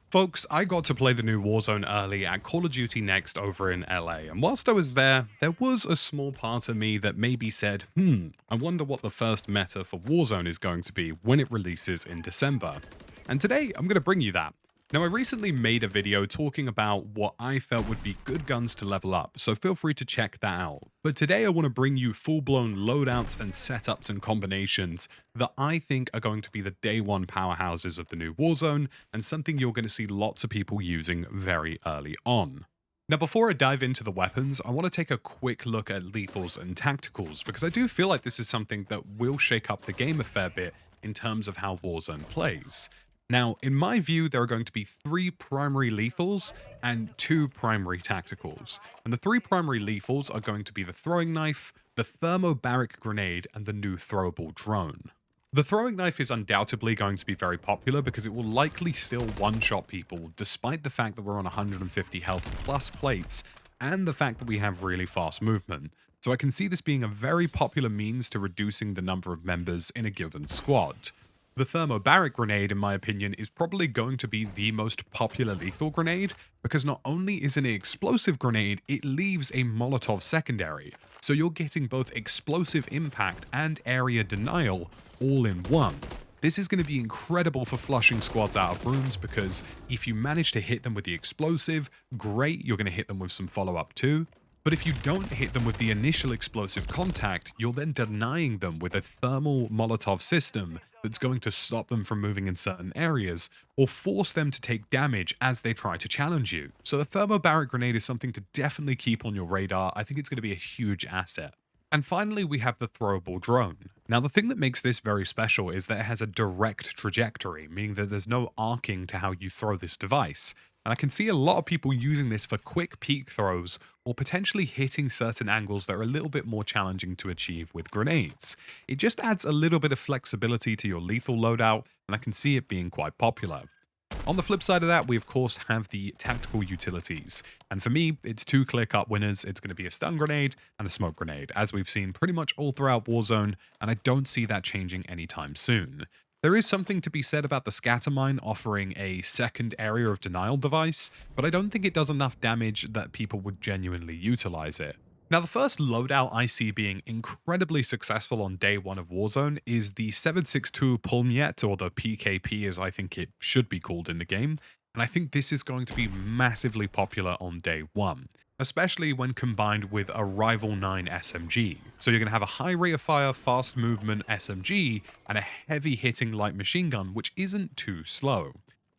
Folks, I got to play the new Warzone early at Call of Duty Next over in LA, and whilst I was there was a small part of me that maybe said, I wonder what the first meta for Warzone is going to be when it releases in December. And today, I'm going to bring you that. Now, I recently made a video talking about what I felt would be good guns to level up, so feel free to check that out. But today I want to bring you full-blown loadouts and setups and combinations that I think are going to be the day one powerhouses of the new Warzone, and something you're going to see lots of people using very early on. Now, before I dive into the weapons, I want to take a quick look at lethals and tacticals, because I do feel like this is something that will shake up the game a fair bit in terms of how Warzone plays. Now, in my view, there are going to be three primary lethals and two primary tacticals. And the three primary lethals are going to be the throwing knife, the thermobaric grenade, and the new throwable drone. The throwing knife is undoubtedly going to be very popular because it will likely still one-shot people, despite the fact that we're on 150 health plus plates, and the fact that we have really fast movement. So I can see this being a very popular means to reducing the number of members in a given squad. The thermobaric grenade, in my opinion, is probably going to be the most popular lethal grenade because not only is it an explosive grenade, it leaves a Molotov secondary. So you're getting both explosive impact and area denial all in one. This is going to be incredible for flushing squads out of rooms because if you manage to hit them with the explosive, great, you're going to hit them with some follow-up too. But if you don't hit them with the initial explosive contact, you're then denying them with a thermal Molotov system that's going to stop them from moving in certain areas, or force them to take damage as they try to challenge you. So the thermobaric grenade is something to definitely keep on your radar. I think it's going to be a huge asset. And finally, we have the throwable drone. Now, the thing that makes this very special is that it has a direct trajectory, meaning that there's no arcing to how you throw this device. And I can see a lot of people using this for quick peek throws or potentially hitting certain angles that are a little bit more challenging to achieve with grenades. It just adds a little bit of flexibility to your lethal loadout, and I can see it being quite popular. On the flip side of that, we of course have the tactical utilities. And for me, it's two clear-cut winners. It's going to be a stun grenade and a smoke grenade, as we've seen pretty much all throughout Warzone, and I don't see that changing anytime soon. There is something to be said about the scatter mine offering a second area of denial device, but I don't think it does enough damage that people would genuinely utilize it. Now, the first loadout I see being incredibly successful on day one of Warzone is the 7.62 Pulmiet, or the PKP as I think it should be called in the game, and I think this is going to be massively popular on day one, especially when combined with a Rival 9 SMG. So you're going to have a high rate of fire, fast movement SMG, and a heavy hitting light machine gun, which isn't too slow.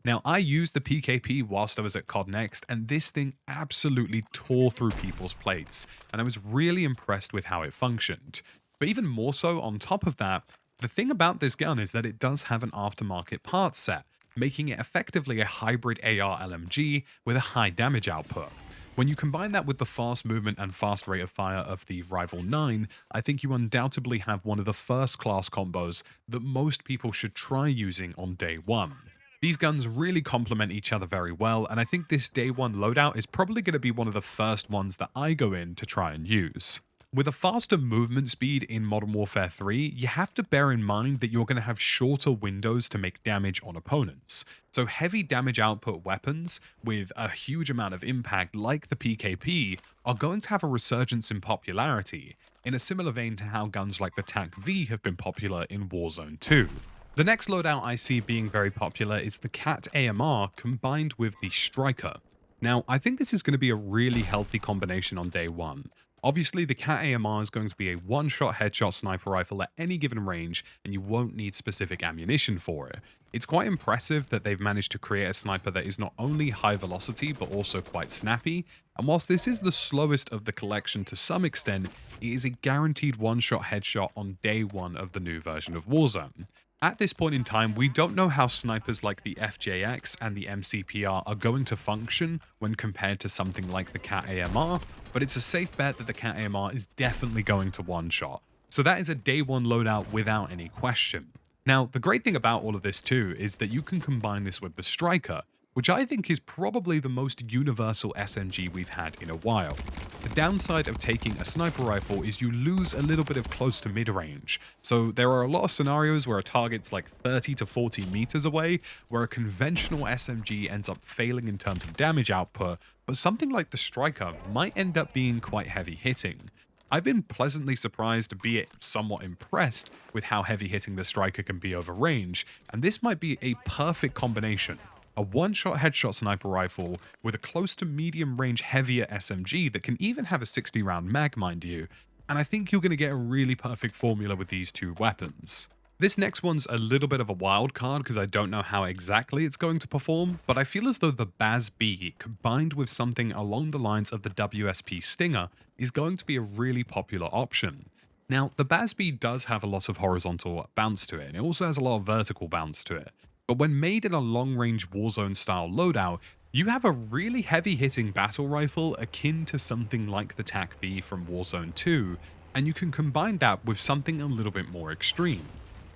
Now, I used the PKP whilst I was at COD Next, and this thing absolutely tore through people's plates, and I was really impressed with how it functioned. But even more so, on top of that, the thing about this gun is that it does have an aftermarket parts set, making it effectively a hybrid AR LMG with a high damage output. When you combine that with the fast movement and fast rate of fire of the Rival 9, I think you undoubtedly have one of the first class combos that most people should try using on day one. These guns really complement each other very well, and I think this day one loadout is probably going to be one of the first ones that I go in to try and use. With a faster movement speed in Modern Warfare 3, you have to bear in mind that you're going to have shorter windows to make damage on opponents. So heavy damage output weapons with a huge amount of impact like the PKP are going to have a resurgence in popularity, in a similar vein to how guns like the TAC-V have been popular in Warzone 2. The next loadout I see being very popular is the CAT AMR combined with the Striker. Now, I think this is going to be a really healthy combination on day one. Obviously, the CAT AMR is going to be a one-shot headshot sniper rifle at any given range, and you won't need specific ammunition for it. It's quite impressive that they've managed to create a sniper that is not only high velocity, but also quite snappy, and whilst this is the slowest of the collection to some extent, it is a guaranteed one-shot headshot on day one of the new version of Warzone. At this point in time, we don't know how snipers like the FJX and the MCPR are going to function when compared to something like the CAT AMR, but it's a safe bet that the CAT AMR is definitely going to one-shot. So that is a day one loadout without any question. Now, the great thing about all of this too is that you can combine this with the Striker, which I think is probably the most universal SMG we've had in a while. The downside of taking a sniper rifle is you lose a little bit of close to mid-range. So there are a lot of scenarios where a target's like 30 to 40 meters away, where a conventional SMG ends up failing in terms of damage output, but something like the Striker might end up being quite heavy hitting. I've been pleasantly surprised, be it somewhat impressed, with how heavy hitting the Striker can be over range, and this might be a perfect combination. A one-shot headshot sniper rifle with a close to medium range heavier SMG that can even have a 60 round mag, mind you, and I think you're going to get a really perfect formula with these two weapons. This next one's a little bit of a wild card because I don't know how exactly it's going to perform, but I feel as though the BAS-B combined with something along the lines of the WSP Stinger is going to be a really popular option. Now, the BAS-B does have a lot of horizontal bounce to it, and it also has a lot of vertical bounce to it. But when made in a long-range Warzone style loadout, you have a really heavy-hitting battle rifle akin to something like the TAC-B from Warzone 2, and you can combine that with something a little bit more extreme.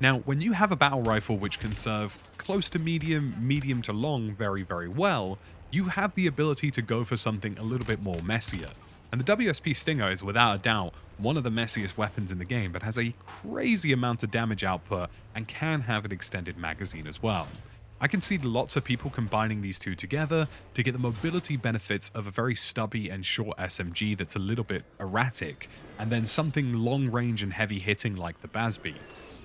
Now, when you have a battle rifle which can serve close to medium, medium to long very, very well, you have the ability to go for something a little bit more messier. And the WSP Stinger is without a doubt one of the messiest weapons in the game, but has a crazy amount of damage output and can have an extended magazine as well. I can see lots of people combining these two together to get the mobility benefits of a very stubby and short SMG that's a little bit erratic, and then something long range and heavy hitting like the BAS-B.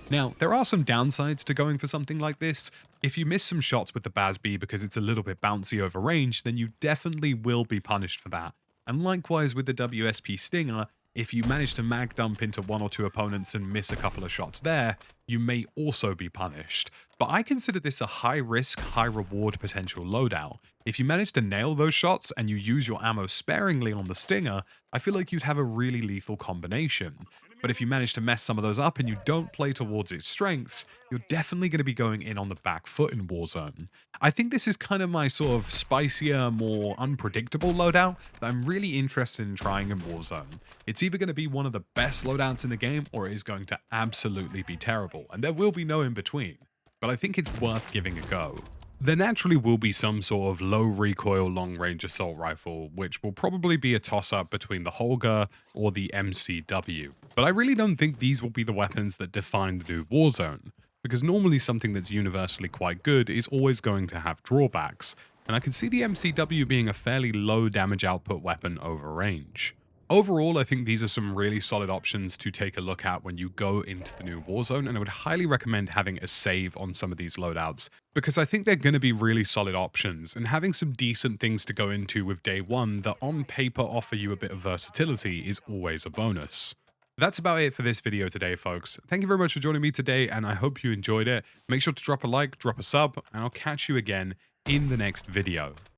Now, there are some downsides to going for something like this. If you miss some shots with the BAS-B because it's a little bit bouncy over range, then you definitely will be punished for that. And likewise with the WSP Stinger, if you manage to mag dump into one or two opponents and miss a couple of shots there, you may also be punished. But I consider this a high risk, high reward potential loadout. If you manage to nail those shots and you use your ammo sparingly on the Stinger, I feel like you'd have a really lethal combination. But if you manage to mess some of those up and you don't play towards its strengths, you're definitely going to be going in on the back foot in Warzone. I think this is kind of my sort of spicier, more unpredictable loadout that I'm really interested in trying in Warzone. It's either going to be one of the best loadouts in the game or it is going to absolutely be terrible, and there will be no in between. But I think it's worth giving a go. There naturally will be some sort of low recoil long range assault rifle, which will probably be a toss up between the Holger or the MCW. But I really don't think these will be the weapons that define the new Warzone, because normally something that's universally quite good is always going to have drawbacks, and I can see the MCW being a fairly low damage output weapon over range. Overall, I think these are some really solid options to take a look at when you go into the new Warzone, and I would highly recommend having a save on some of these loadouts, because I think they're going to be really solid options, and having some decent things to go into with day one that on paper offer you a bit of versatility is always a bonus. That's about it for this video today, folks. Thank you very much for joining me today, and I hope you enjoyed it. Make sure to drop a like, drop a sub, and I'll catch you again in the next video.